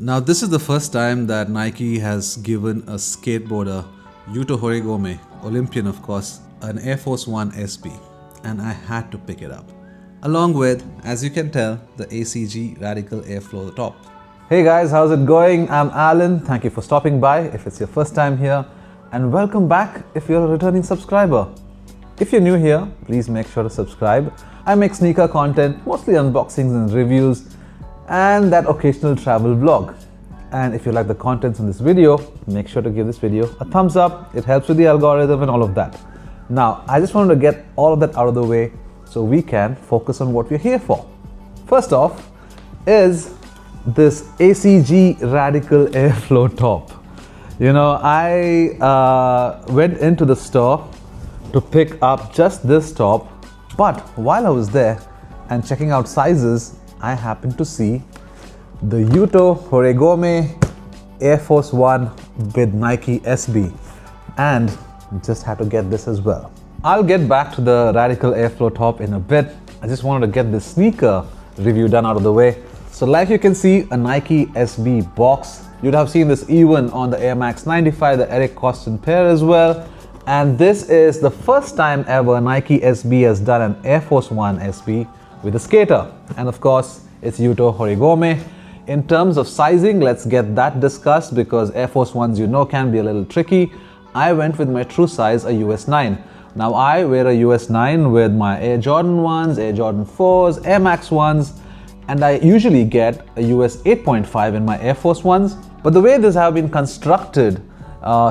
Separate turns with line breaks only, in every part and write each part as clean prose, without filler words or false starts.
Now, this is the first time that Nike has given a skateboarder, Yuto Horigome, Olympian of course, an Air Force One SB, and I had to pick it up. Along with, as you can tell, the ACG Radical Airflow top. Hey guys, how's it going? I'm Alan. Thank you for stopping by if it's your first time here, and welcome back if you're a returning subscriber. If you're new here, please make sure to subscribe. I make sneaker content, mostly unboxings and reviews, and that occasional travel vlog. And if you like the contents in this video, make sure to give this video a thumbs up. It helps with the algorithm and all of that. Now, I just wanted to get all of that out of the way so we can focus on what we're here for. First off is this ACG Radical Airflow top. You know, I went into the store to pick up just this top, but while I was there and checking out sizes, I happened to see the Yuto Horigome Air Force One with Nike SB, and just had to get this as well. I'll get back to the Radical Airflow top in a bit. I just wanted to get this sneaker review done out of the way. So like you can see, a Nike SB box. You'd have seen this even on the Air Max 95, the Eric Costin pair as well. And this is the first time ever Nike SB has done an Air Force One SB with a skater. And of course, it's Yuto Horigome. In terms of sizing, let's get that discussed because Air Force Ones, you know, can be a little tricky. I went with my true size, a US 9. Now I wear a US 9 with my Air Jordan 1s, Air Jordan 4s, Air Max 1s, and I usually get a US 8.5 in my Air Force Ones. But the way these have been constructed,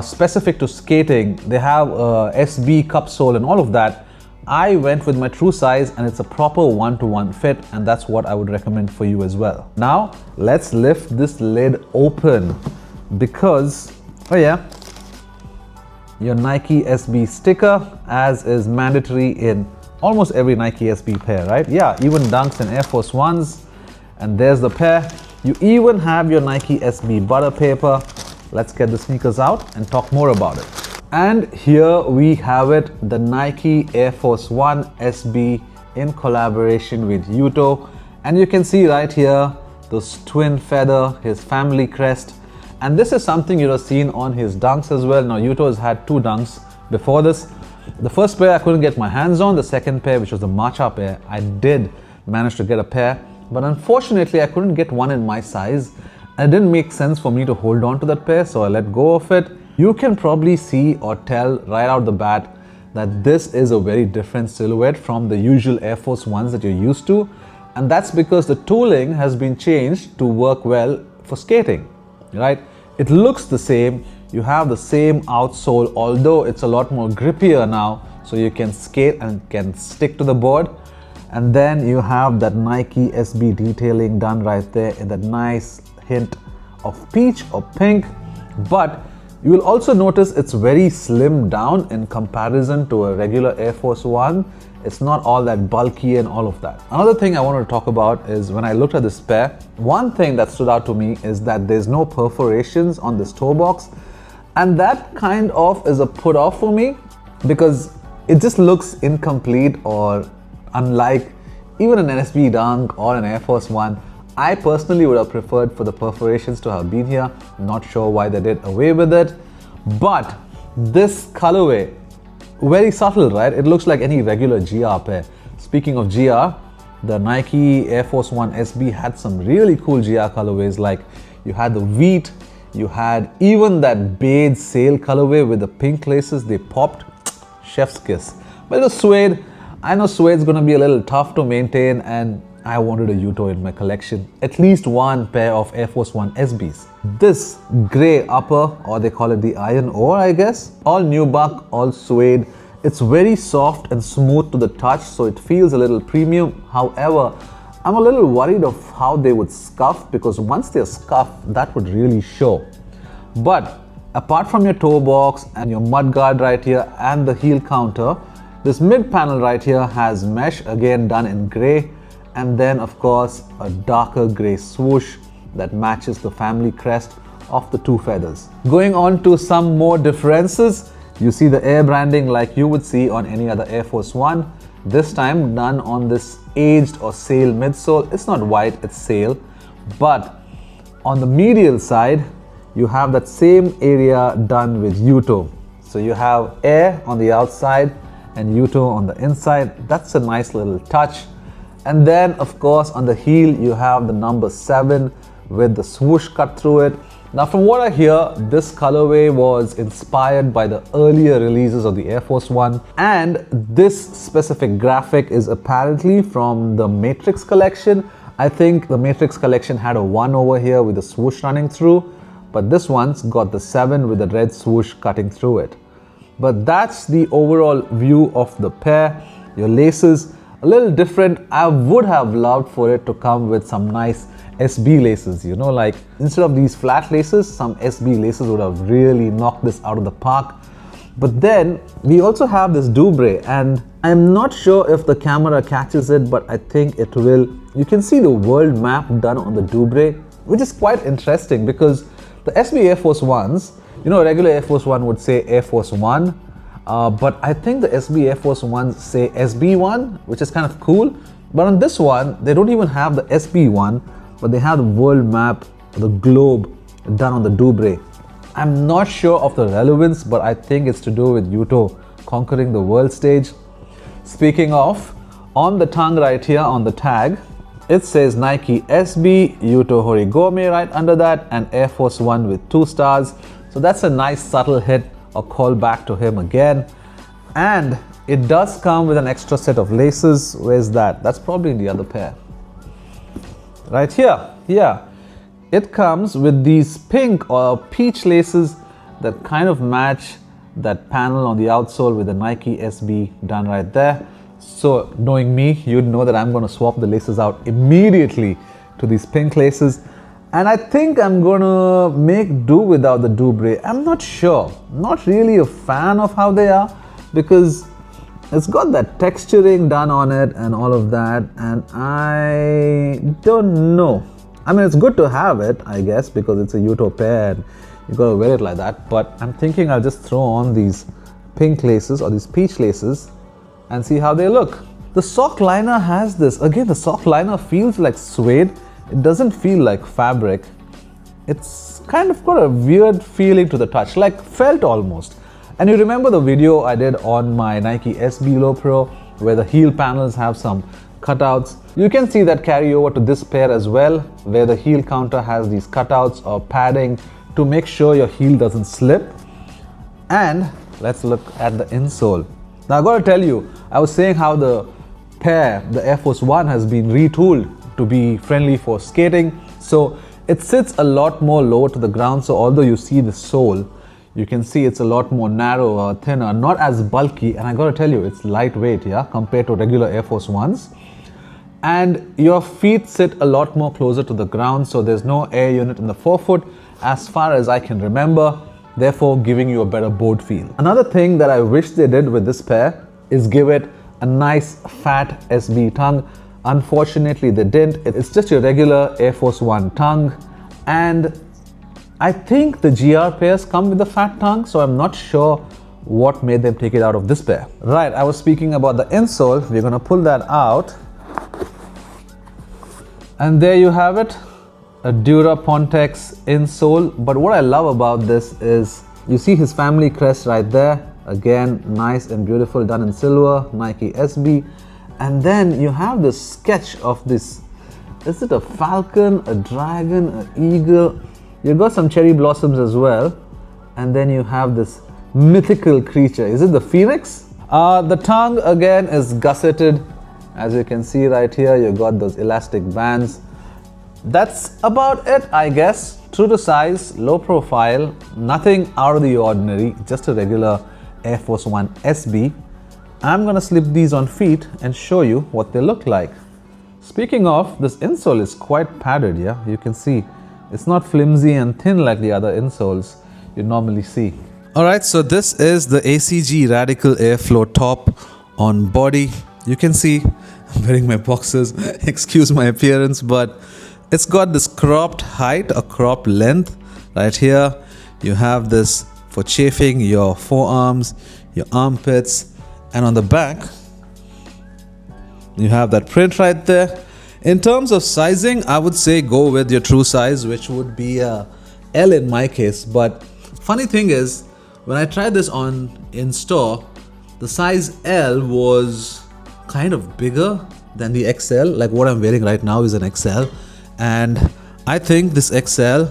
specific to skating, they have SB cup sole and all of that. I went with my true size and it's a proper one-to-one fit, and that's what I would recommend for you as well. Now let's lift this lid open because, oh yeah, your Nike SB sticker, as is mandatory in almost every Nike SB pair, right? Yeah, even Dunks and Air Force Ones, and there's the pair. You even have your Nike SB butter paper. Let's get the sneakers out and talk more about it. And here we have it, the Nike Air Force One SB in collaboration with Yuto. And you can see right here, this twin feather, his family crest. And this is something you'd have seen on his Dunks as well. Now Yuto has had two Dunks before this. The first pair I couldn't get my hands on. The second pair, which was the matcha pair, I did manage to get a pair. But unfortunately, I couldn't get one in my size. And it didn't make sense for me to hold on to that pair, so I let go of it. You can probably see or tell right out the bat that this is a very different silhouette from the usual Air Force Ones that you're used to. And that's because the tooling has been changed to work well for skating, right? It looks the same. You have the same outsole, although it's a lot more grippier now, so you can skate and can stick to the board. And then you have that Nike SB detailing done right there in that nice hint of peach or pink. But you will also notice it's very slimmed down in comparison to a regular Air Force One. It's not all that bulky and all of that. Another thing I wanted to talk about is when I looked at this pair, one thing that stood out to me is that there's no perforations on this toe box. And that kind of is a put off for me because it just looks incomplete or unlike even an SB Dunk or an Air Force One. I personally would have preferred for the perforations to have been here. Not sure why they did away with it. But this colorway, very subtle, right? It looks like any regular GR pair. Speaking of GR, the Nike Air Force One SB had some really cool GR colorways. Like you had the wheat, you had even that beige sail colorway with the pink laces. They popped, chef's kiss. But it was suede. I know suede's gonna be a little tough to maintain, and I wanted a Yuto in my collection. At least one pair of Air Force One SBs. This grey upper, or they call it the iron ore, I guess. All nubuck, all suede. It's very soft and smooth to the touch, so it feels a little premium. However, I'm a little worried of how they would scuff, because once they're scuffed, that would really show. But apart from your toe box and your mud guard right here and the heel counter, this mid panel right here has mesh, again done in grey. And then of course a darker grey swoosh that matches the family crest of the two feathers. Going on to some more differences, you see the air branding like you would see on any other Air Force One. This time done on this aged or sail midsole. It's not white, it's sail. But On the medial side, you have that same area done with Yuto. So you have Air on the outside and Yuto on the inside. That's a nice little touch. And then of course on the heel you have the number 7 with the swoosh cut through it. Now from what I hear, this colorway was inspired by the earlier releases of the Air Force One, and this specific graphic is apparently from the Matrix collection. I think the Matrix collection had a 1 over here with the swoosh running through, but this one's got the 7 with the red swoosh cutting through it. But that's the overall view of the pair. Your laces, a little different. I would have loved for it to come with some nice SB laces, you know, like instead of these flat laces, some SB laces would have really knocked this out of the park. But then we also have this dubrae, and I'm not sure if the camera catches it, but I think it will. You can see the world map done on the dubrae, which is quite interesting because the SB Air Force Ones, you know, a regular Air Force One would say Air Force One, but I think the SB Air Force Ones say SB1, which is kind of cool. But on this one, they don't even have the SB1, but they have the world map, the globe done on the dubrae. I'm not sure of the relevance, but I think it's to do with Yuto conquering the world stage. Speaking of, on the tongue right here on the tag, it says Nike SB, Yuto Horigome right under that, and Air Force One with 2 stars. So that's a nice subtle hit or call back to him again. And it does come with an extra set of laces. Where's that? That's probably in the other pair. Right here, yeah. It comes with these pink or peach laces that kind of match that panel on the outsole with the Nike SB done right there. So knowing me, you'd know that I'm going to swap the laces out immediately to these pink laces. And I think I'm going to make do without the dubrae. I'm not sure. Not really a fan of how they are because it's got that texturing done on it and all of that. And I don't know. I mean, it's good to have it, I guess, because it's a Yuto pair and you got to wear it like that. But I'm thinking I'll just throw on these pink laces or these peach laces and see how they look. The sock liner has this. Again, the sock liner feels like suede. It doesn't feel like fabric. It's kind of got a weird feeling to the touch, like felt almost. And you remember the video I did on my Nike SB Low Pro where the heel panels have some cutouts. You can see that carry over to this pair as well, where the heel counter has these cutouts or padding to make sure your heel doesn't slip. And let's look at the insole. Now I gotta tell you, I was saying how the pair, the Air Force One, has been retooled to be friendly for skating. So it sits a lot more lower to the ground. So although you see the sole, you can see it's a lot more narrower, thinner, not as bulky. And I gotta tell you, it's lightweight, yeah, compared to regular Air Force Ones. And your feet sit a lot more closer to the ground. So there's no air unit in the forefoot as far as I can remember, therefore giving you a better board feel. Another thing that I wish they did with this pair is give it a nice fat SB tongue. Unfortunately, they didn't. It's just your regular Air Force One tongue. And I think the GR pairs come with the fat tongue, so I'm not sure what made them take it out of this pair. Right, I was speaking about the insole. We're gonna pull that out. And there you have it, a Dura Pontex insole. But what I love about this is you see his family crest right there. Again, nice and beautiful, done in silver, Nike SB. And then you have this sketch of this, is it a falcon, a dragon, an eagle? You've got some cherry blossoms as well. And then you have this mythical creature. Is it the phoenix? The tongue again is gusseted. As you can see right here, you've got those elastic bands. That's about it, I guess. True to size, low profile, nothing out of the ordinary, just a regular Air Force One SB. I'm gonna slip these on feet and show you what they look like. Speaking of, this insole is quite padded, yeah? You can see it's not flimsy and thin like the other insoles you normally see. Alright, so this is the ACG Radical Airflow top on body. You can see I'm wearing my boxers, excuse my appearance, but it's got this cropped height or cropped length right here. You have this for chafing your forearms, your armpits, and on the back you have that print right there. In terms of sizing, I would say go with your true size, which would be a L in my case. But funny thing is, when I tried this on in store, the size L was kind of bigger than the XL. Like what I'm wearing right now is an XL, and I think this XL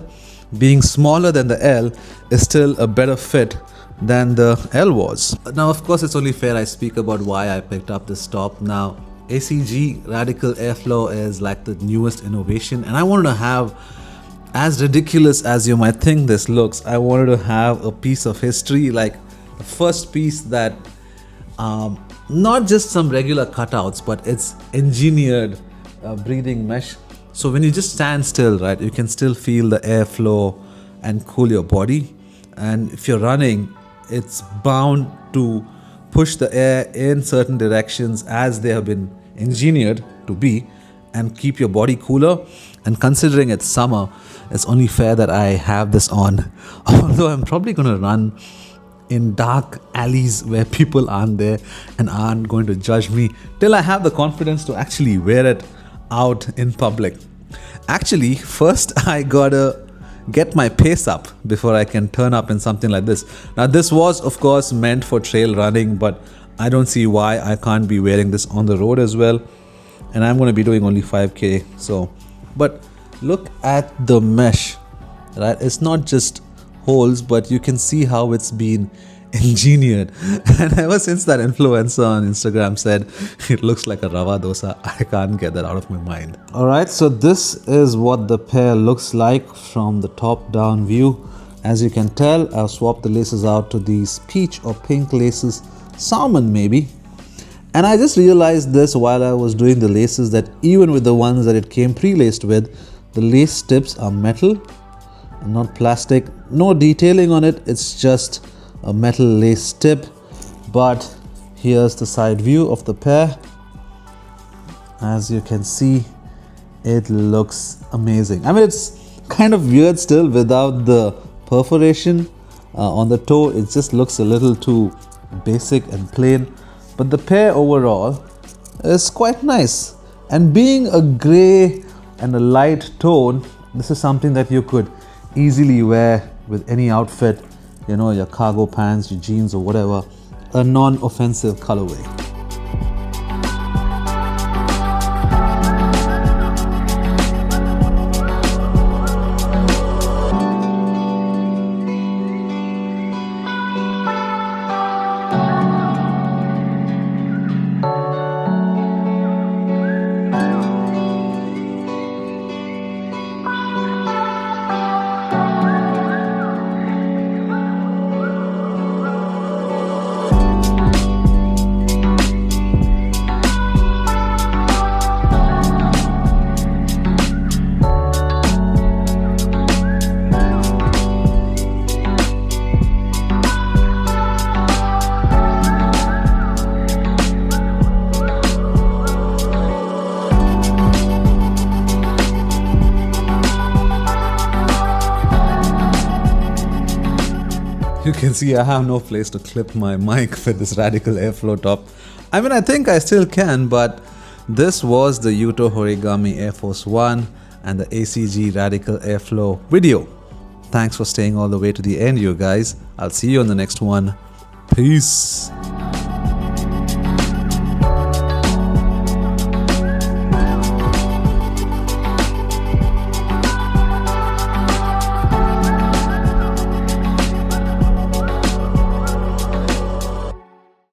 being smaller than the L is still a better fit than the L was. Now of course it's only fair I speak about why I picked up this top. Now ACG Radical Airflow is like the newest innovation, and I wanted to have, as ridiculous as you might think this looks, I wanted to have a piece of history, like the first piece that not just some regular cutouts, but it's engineered breathing mesh. So when you just stand still, right, you can still feel the airflow and cool your body. And if you're running, it's bound to push the air in certain directions as they have been engineered to be, and keep your body cooler. And considering it's summer, it's only fair that I have this on. Although I'm probably going to run in dark alleys where people aren't there and aren't going to judge me till I have the confidence to actually wear it out in public. Actually, first I gotta get my pace up before I can turn up in something like this. Now this was of course meant for trail running, but I don't see why I can't be wearing this on the road as well. And I'm going to be doing only 5k. So, but look at the mesh, right? It's not just holes, but you can see how it's been engineered. And ever since that influencer on Instagram said it looks like a rava dosa, I can't get that out of my mind. Alright, so this is what the pair looks like from the top down view. As you can tell, I've swapped the laces out to these peach or pink laces, salmon maybe. And I just realized this while I was doing the laces, that even with the ones that it came pre-laced with, the lace tips are metal and not plastic. No detailing on it, it's just a metal lace tip. But here's the side view of the pair. As you can see, it looks amazing. I mean, it's kind of weird still without the perforation on the toe. It just looks a little too basic and plain. But the pair overall is quite nice. And being a grey and a light tone, this is something that you could easily wear with any outfit, you know, your cargo pants, your jeans or whatever, a non-offensive colorway. You can see I have no place to clip my mic with this Radical Airflow top. I mean, I think I still can, but this was the Yuto Horigome Air Force 1 and the ACG Radical Airflow video. Thanks for staying all the way to the end, you guys. I'll see you on the next one. Peace.